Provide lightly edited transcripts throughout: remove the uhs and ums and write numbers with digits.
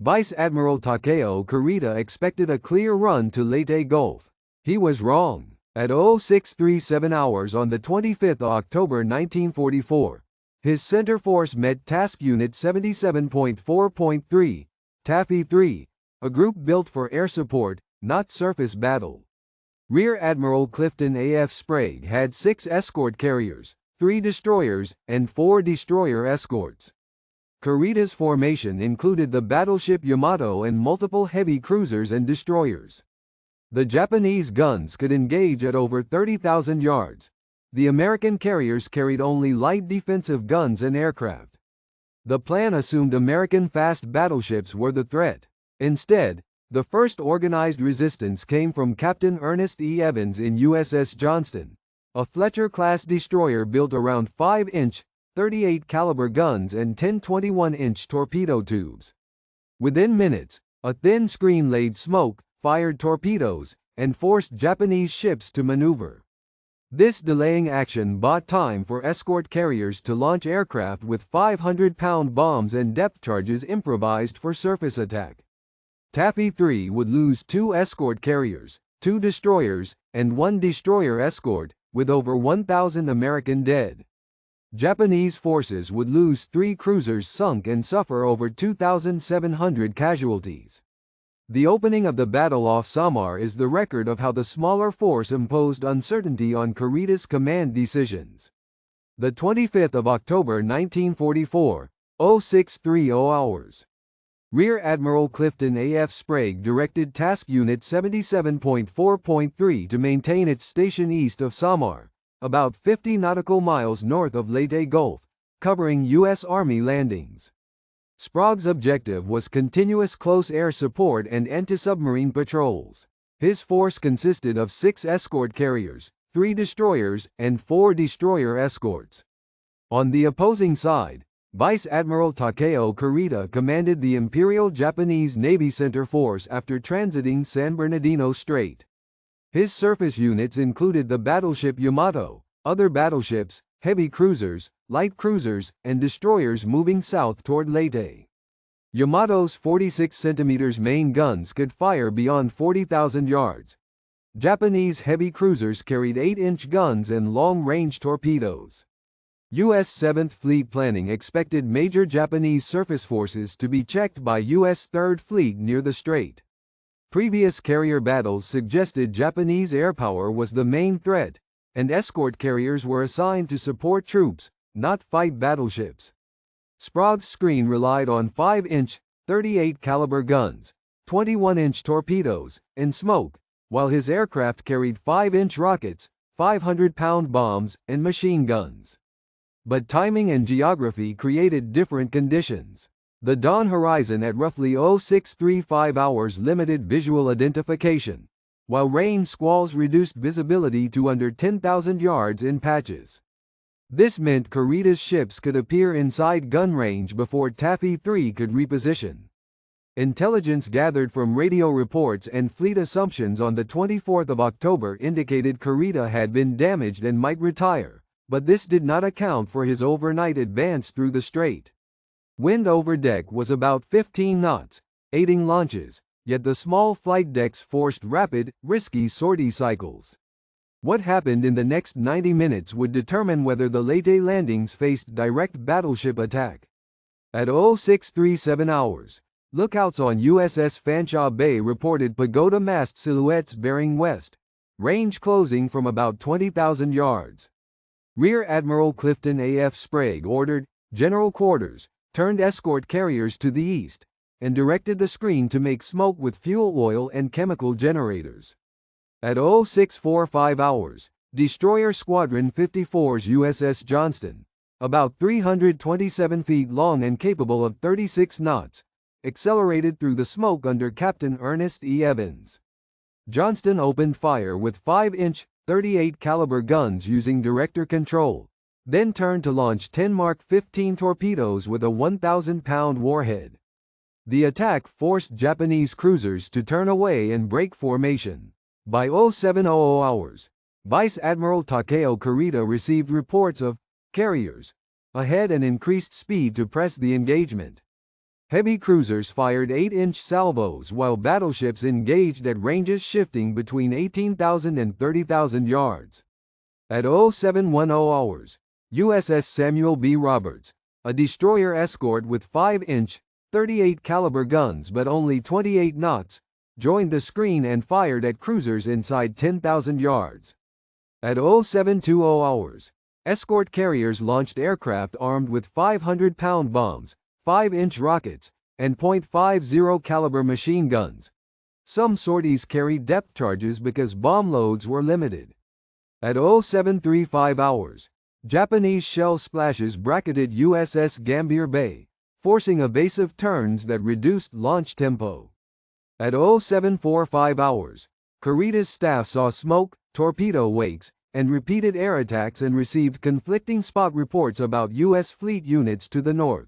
Vice Admiral Takeo Kurita expected a clear run to Leyte Gulf. He was wrong. At 0637 hours on the 25th of October 1944, his center force met Task Unit 77.4.3, Taffy 3, a group built for air support, not surface battle. Rear Admiral Clifton A.F. Sprague had 6 escort carriers, 3 destroyers, and 4 destroyer escorts. Kurita's formation included the battleship Yamato and multiple heavy cruisers and destroyers. The Japanese guns could engage at over 30,000 yards. The American carriers carried only light defensive guns and aircraft. The plan assumed American fast battleships were the threat. Instead, the first organized resistance came from Captain Ernest E. Evans in USS Johnston, a Fletcher-class destroyer built around 5-inch, 38 caliber guns and 10 21-inch torpedo tubes. Within minutes, a thin screen laid smoke, fired torpedoes, and forced Japanese ships to maneuver. This delaying action bought time for escort carriers to launch aircraft with 500-pound bombs and depth charges improvised for surface attack. Taffy 3 would lose 2 escort carriers, 2 destroyers, and 1 destroyer escort, with over 1,000 American dead. Japanese forces would lose 3 cruisers sunk and suffer over 2,700 casualties. The opening of the battle off Samar is the record of how the smaller force imposed uncertainty on Kurita's command decisions. The 25th of October 1944, 0630 hours. Rear Admiral Clifton A.F. Sprague directed Task Unit 77.4.3 to maintain its station east of Samar, about 50 nautical miles north of Leyte Gulf, covering U.S. Army landings. Sprague's objective was continuous close air support and anti-submarine patrols. His force consisted of 6 escort carriers, 3 destroyers, and 4 destroyer escorts. On the opposing side, Vice Admiral Takeo Kurita commanded the Imperial Japanese Navy Center Force after transiting San Bernardino Strait. His surface units included the battleship Yamato, other battleships, heavy cruisers, light cruisers, and destroyers moving south toward Leyte. Yamato's 46 cm main guns could fire beyond 40,000 yards. Japanese heavy cruisers carried 8-inch guns and long-range torpedoes. U.S. 7th Fleet planning expected major Japanese surface forces to be checked by U.S. 3rd Fleet near the strait. Previous carrier battles suggested Japanese air power was the main threat, and escort carriers were assigned to support troops, not fight battleships. Sprague's screen relied on 5-inch, 38 caliber guns, 21-inch torpedoes, and smoke, while his aircraft carried 5-inch rockets, 500-pound bombs, and machine guns. But timing and geography created different conditions. The dawn horizon at roughly 0635 hours limited visual identification, while rain squalls reduced visibility to under 10,000 yards in patches. This meant Kurita's ships could appear inside gun range before Taffy 3 could reposition. Intelligence gathered from radio reports and fleet assumptions on the 24th of October indicated Kurita had been damaged and might retire, but this did not account for his overnight advance through the strait. Wind over deck was about 15 knots, aiding launches, yet the small flight decks forced rapid, risky sortie cycles. What happened in the next 90 minutes would determine whether the Leyte landings faced direct battleship attack. At 0637 hours, lookouts on USS Fanshawe Bay reported pagoda mast silhouettes bearing west, range closing from about 20,000 yards. Rear Admiral Clifton A.F. Sprague ordered General Quarters, turned escort carriers to the east, and directed the screen to make smoke with fuel oil and chemical generators. At 0645 hours, Destroyer Squadron 54's USS Johnston, about 327 feet long and capable of 36 knots, accelerated through the smoke under Captain Ernest E. Evans. Johnston opened fire with 5-inch, 38 caliber guns using director control, then turned to launch 10 Mark 15 torpedoes with a 1,000-pound warhead. The attack forced Japanese cruisers to turn away and break formation. By 0700 hours, Vice Admiral Takeo Kurita received reports of carriers ahead and increased speed to press the engagement. Heavy cruisers fired 8-inch salvos while battleships engaged at ranges shifting between 18,000 and 30,000 yards. At 0710 hours, USS Samuel B. Roberts, a destroyer escort with 5-inch, 38 caliber guns but only 28 knots, joined the screen and fired at cruisers inside 10,000 yards. At 0720 hours, escort carriers launched aircraft armed with 500-pound bombs, 5-inch rockets, and .50 caliber machine guns. Some sorties carried depth charges because bomb loads were limited. At 0735 hours, Japanese shell splashes bracketed USS Gambier Bay, forcing evasive turns that reduced launch tempo. At 0745 hours, Kurita's staff saw smoke, torpedo wakes, and repeated air attacks and received conflicting spot reports about U.S. fleet units to the north.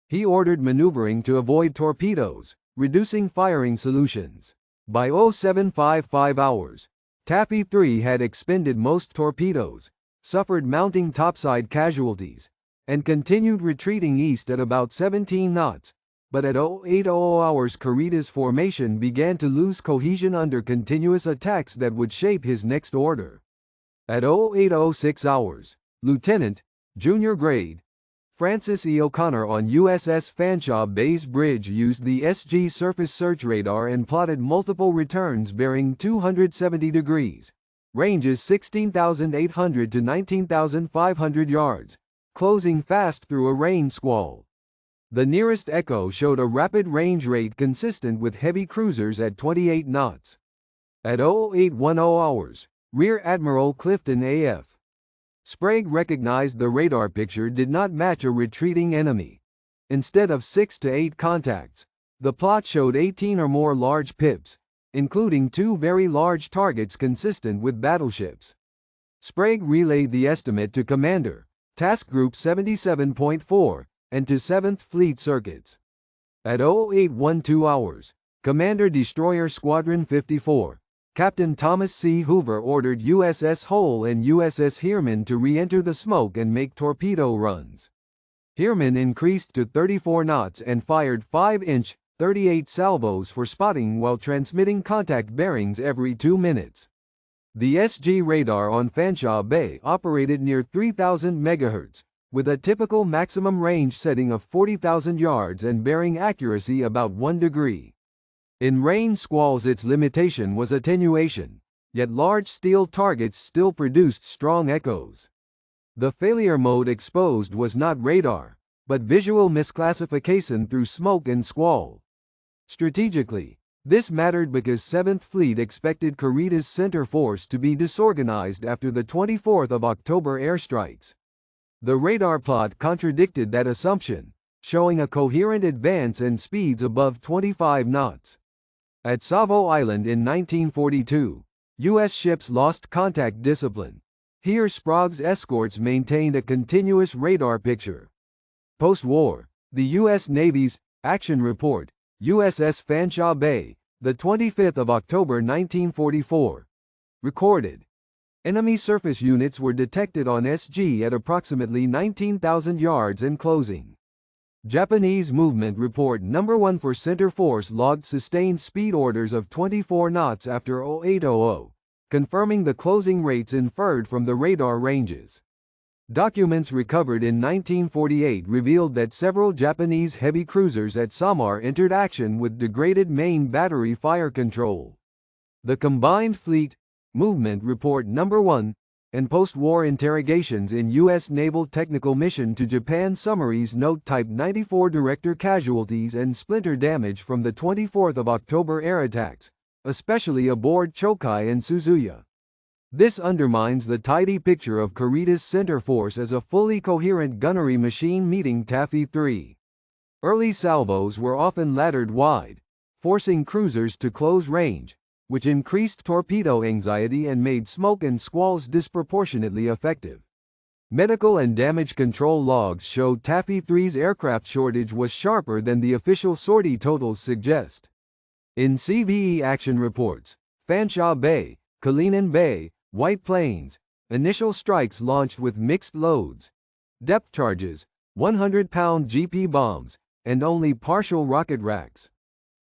He ordered maneuvering to avoid torpedoes, reducing firing solutions. By 0755 hours, Taffy 3 had expended most torpedoes, suffered mounting topside casualties, and continued retreating east at about 17 knots, but at 0800 hours Kurita's formation began to lose cohesion under continuous attacks that would shape his next order. At 0806 hours, Lieutenant, junior grade, Francis E. O'Connor on USS Fanshawe Bay's bridge used the SG surface search radar and plotted multiple returns bearing 270 degrees, ranges 16,800 to 19,500 yards, closing fast through a rain squall. The nearest echo showed a rapid range rate consistent with heavy cruisers at 28 knots. At 0810 hours, Rear Admiral Clifton A.F. Sprague recognized the radar picture did not match a retreating enemy. Instead of 6 to 8 contacts, the plot showed 18 or more large pips, including 2 very large targets consistent with battleships. Sprague relayed the estimate to Commander, Task Group 77.4, and to 7th Fleet Circuits. At 0812 hours, Commander Destroyer Squadron 54, Captain Thomas C. Hoover ordered USS Hull and USS Heermann to re-enter the smoke and make torpedo runs. Heermann increased to 34 knots and fired 5-inch, 38 salvos for spotting while transmitting contact bearings every 2 minutes. The SG radar on Fanshawe Bay operated near 3,000 MHz, with a typical maximum range setting of 40,000 yards and bearing accuracy about 1 degree. In rain squalls its limitation was attenuation, yet large steel targets still produced strong echoes. The failure mode exposed was not radar, but visual misclassification through smoke and squall. Strategically, this mattered because 7th Fleet expected Kurita's center force to be disorganized after the 24th of October airstrikes. The radar plot contradicted that assumption, showing a coherent advance and speeds above 25 knots. At Savo Island in 1942, U.S. ships lost contact discipline. Here Sprague's escorts maintained a continuous radar picture. Post-war, the U.S. Navy's Action Report, USS Fanshawe Bay, the 25th of October 1944, recorded, enemy surface units were detected on SG at approximately 19,000 yards and closing. Japanese Movement Report No. 1 for Center Force logged sustained speed orders of 24 knots after 0800, confirming the closing rates inferred from the radar ranges. Documents recovered in 1948 revealed that several Japanese heavy cruisers at Samar entered action with degraded main battery fire control. The Combined Fleet Movement Report No. 1 and post-war interrogations in U.S. Naval Technical Mission to Japan summaries note Type 94 director casualties and splinter damage from the 24th of October air attacks, especially aboard Chokai and Suzuya. This undermines the tidy picture of Kurita's center force as a fully coherent gunnery machine meeting Taffy 3. Early salvos were often laddered wide, forcing cruisers to close range, which increased torpedo anxiety and made smoke and squalls disproportionately effective. Medical and damage control logs showed Taffy 3's aircraft shortage was sharper than the official sortie totals suggest. In CVE action reports, Fanshawe Bay, Kalinin Bay, White Plains, initial strikes launched with mixed loads, depth charges, 100-pound GP bombs, and only partial rocket racks.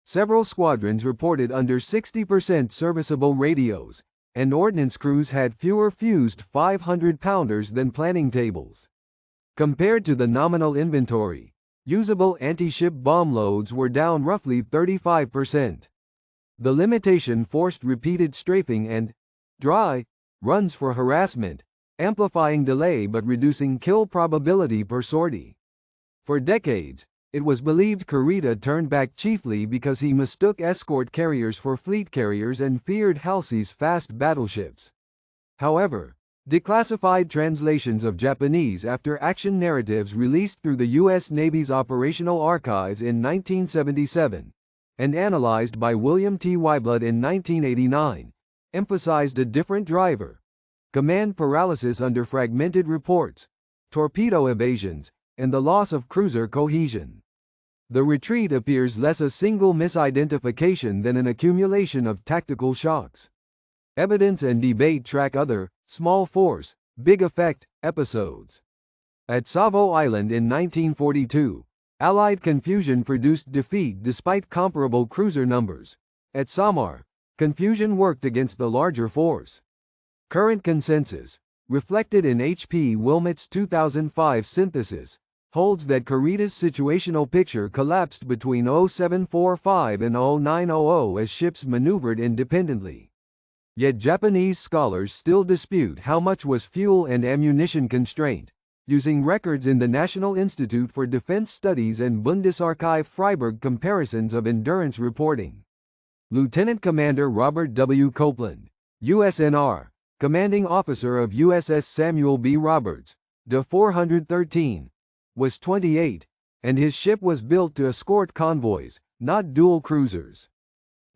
Several squadrons reported under 60% serviceable radios, and ordnance crews had fewer fused 500-pounders than planning tables. Compared to the nominal inventory, usable anti-ship bomb loads were down roughly 35%. The limitation forced repeated strafing and dry runs for harassment, amplifying delay but reducing kill probability per sortie. For decades, it was believed Kurita turned back chiefly because he mistook escort carriers for fleet carriers and feared Halsey's fast battleships. However, declassified translations of Japanese after-action narratives released through the U.S. Navy's Operational Archives in 1977, and analyzed by William T. Wyblood in 1989, emphasized a different driver: command paralysis under fragmented reports, torpedo evasions, and the loss of cruiser cohesion. The retreat appears less a single misidentification than an accumulation of tactical shocks. Evidence and debate track other, small force, big effect, episodes. At Savo Island in 1942, Allied confusion produced defeat despite comparable cruiser numbers. At Samar, confusion worked against the larger force. Current consensus, reflected in H.P. Wilmot's 2005 synthesis, holds that Kurita's situational picture collapsed between 0745 and 0900 as ships maneuvered independently. Yet Japanese scholars still dispute how much was fuel and ammunition constraint, using records in the National Institute for Defense Studies and Bundesarchiv Freiburg comparisons of endurance reporting. Lieutenant Commander Robert W. Copeland, USNR, commanding officer of USS Samuel B. Roberts, De 413, was 28, and his ship was built to escort convoys, not dual cruisers.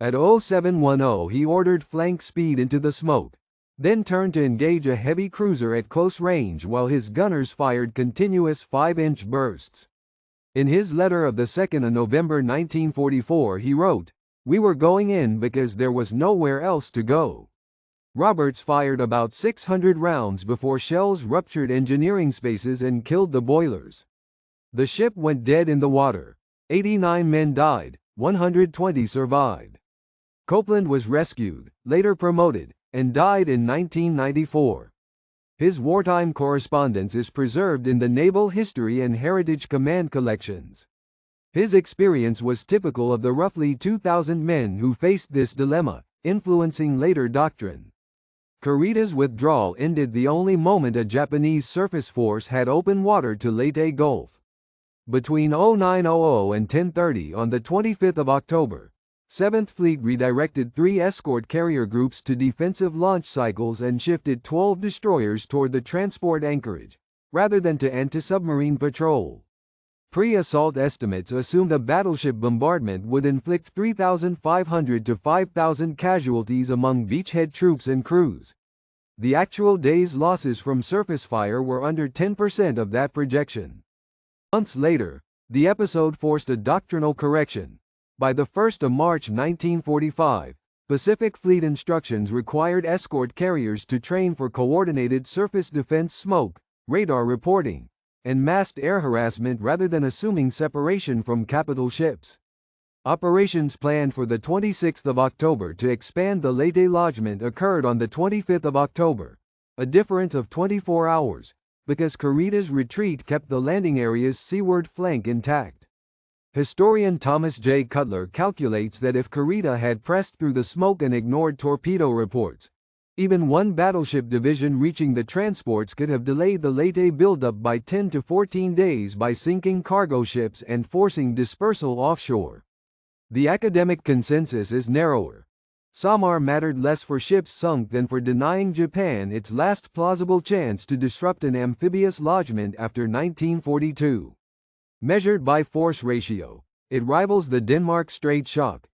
At 0710 he ordered flank speed into the smoke, then turned to engage a heavy cruiser at close range while his gunners fired continuous 5-inch bursts. In his letter of the 2nd of November 1944 he wrote, "We were going in because there was nowhere else to go." Roberts fired about 600 rounds before shells ruptured engineering spaces and killed the boilers. The ship went dead in the water. 89 men died, 120 survived. Copeland was rescued, later promoted, and died in 1994. His wartime correspondence is preserved in the Naval History and Heritage Command collections. His experience was typical of the roughly 2,000 men who faced this dilemma, influencing later doctrine. Kurita's withdrawal ended the only moment a Japanese surface force had open water to Leyte Gulf. Between 0900 and 10:30 on the 25th of October, 7th Fleet redirected 3 escort carrier groups to defensive launch cycles and shifted 12 destroyers toward the transport anchorage, rather than to anti-submarine patrol. Pre-assault estimates assumed a battleship bombardment would inflict 3,500 to 5,000 casualties among beachhead troops and crews. The actual day's losses from surface fire were under 10% of that projection. Months later, the episode forced a doctrinal correction. By the 1st of March 1945, Pacific Fleet instructions required escort carriers to train for coordinated surface defense smoke, radar reporting, and masked air harassment rather than assuming separation from capital ships. Operations planned for the 26th of October to expand the Leyte lodgment occurred on the 25th of October, a difference of 24 hours, because Kurita's retreat kept the landing area's seaward flank intact. Historian Thomas J. Cutler calculates that if Kurita had pressed through the smoke and ignored torpedo reports, even one battleship division reaching the transports could have delayed the Leyte buildup by 10 to 14 days by sinking cargo ships and forcing dispersal offshore. The academic consensus is narrower. Samar mattered less for ships sunk than for denying Japan its last plausible chance to disrupt an amphibious lodgment after 1942. Measured by force ratio, it rivals the Denmark Strait shock.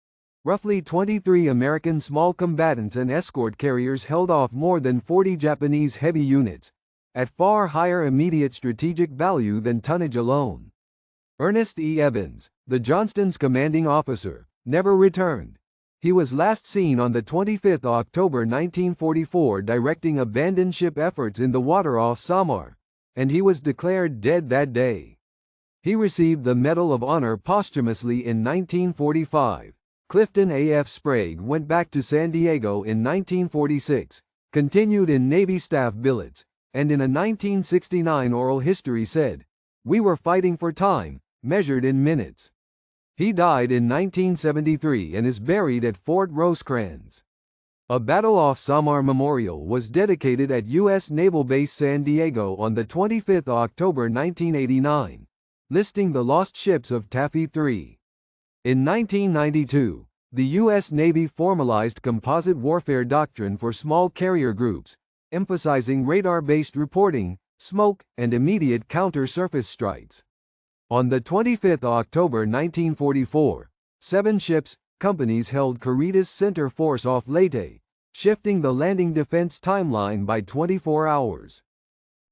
Roughly 23 American small combatants and escort carriers held off more than 40 Japanese heavy units, at far higher immediate strategic value than tonnage alone. Ernest E. Evans, the Johnston's commanding officer, never returned. He was last seen on the 25th of October 1944 directing abandoned ship efforts in the water off Samar, and he was declared dead that day. He received the Medal of Honor posthumously in 1945. Clifton A.F. Sprague went back to San Diego in 1946, continued in Navy staff billets, and in a 1969 oral history said, "We were fighting for time, measured in minutes." He died in 1973 and is buried at Fort Rosecrans. A Battle off Samar memorial was dedicated at U.S. Naval Base San Diego on 25 October 1989, listing the lost ships of Taffy 3. In 1992, the U.S. Navy formalized composite warfare doctrine for small carrier groups, emphasizing radar-based reporting, smoke, and immediate counter-surface strikes. On 25 October 1944, 7 ships, companies held Kurita's center force off Leyte, shifting the landing defense timeline by 24 hours.